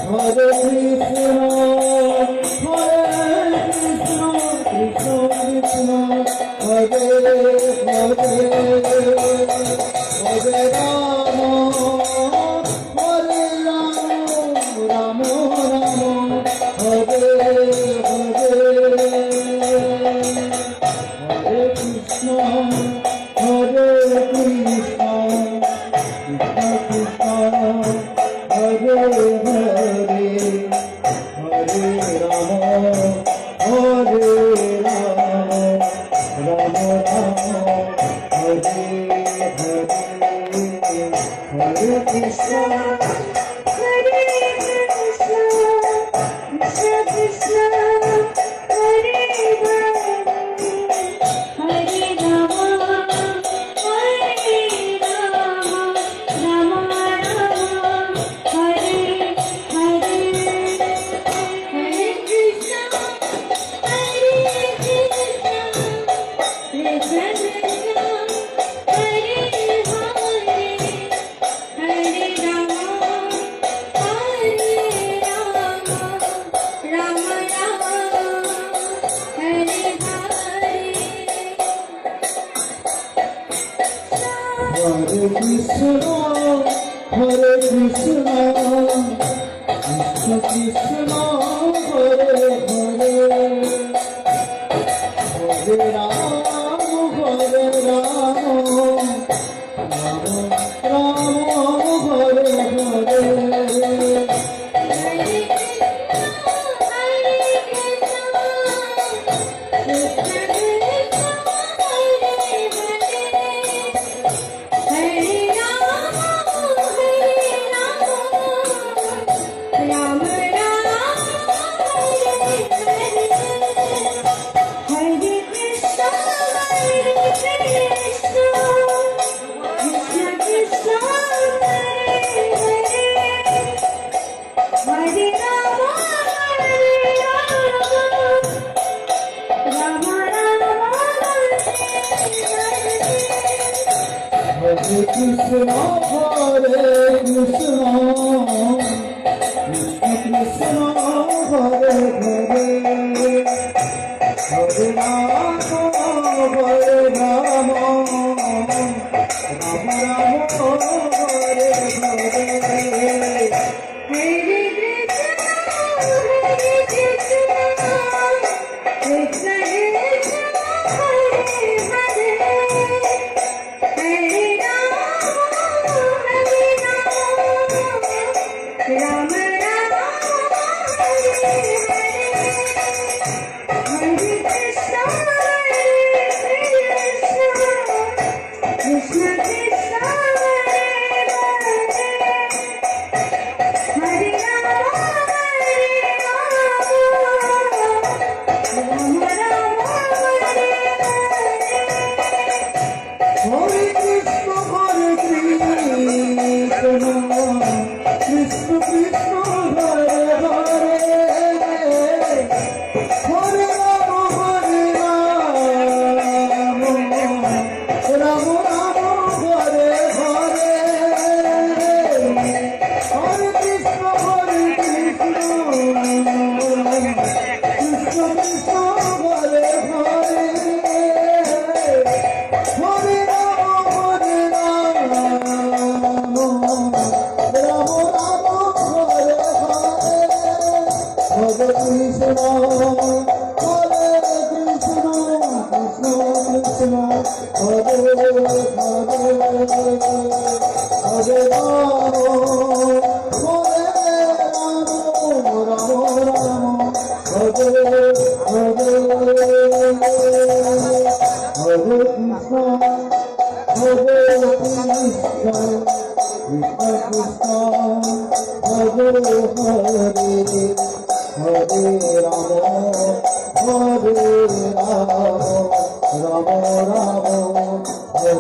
Hare Krishna, Krishna Krishna, Hare Hare, Hare Rama, Hare Rama, Rama Rama, Hare Hare, Hare Krishna, Hare Krishna, Krishna Krishna, Hare Hare, Hare Rama, Hare Rama, Rama Rama, Hare Hare, Hare Krishna, Hare Krishna, Krishna Krishna, Hare Hare, Hare Rama, Hare Rama, Rama Rama, Hare Hare, Hare Krishna, Hare Krishna, Krishna Krishna, Hare Hare, Hare Rama, Hare Rama, Rama Rama, Hare Hare. Hare Krishna, Hare Krishna, Krishna Krishna, Hare Hare, Hare Rama, Hare Rama, Rama Rama, Hare Hare. Hare Hare Krishna, Hare Krishna, Krishna Krishna, Hare Hare, Hare Rama, Hare Rama, Rama Rama, Hare Hare. Ram Ram Hare Hare, Hare Krishna, Krishna Krishna, Hare Rama, Rama Rama, Hare Hare Krishna, Hare Krishna, Krishna Krishna, Hare Hare, Hare Rama, Hare Rama, Rama Rama, Hare Hare, Hare Krishna, Hare Krishna, Krishna Krishna, Hare Hare, Hare Rama, Hare Rama, Rama Rama, Hare Hare, Hare Krishna, Hare Krishna, Krishna Krishna, Hare Hare, Hare Rama, Hare Rama, Rama Rama, Hare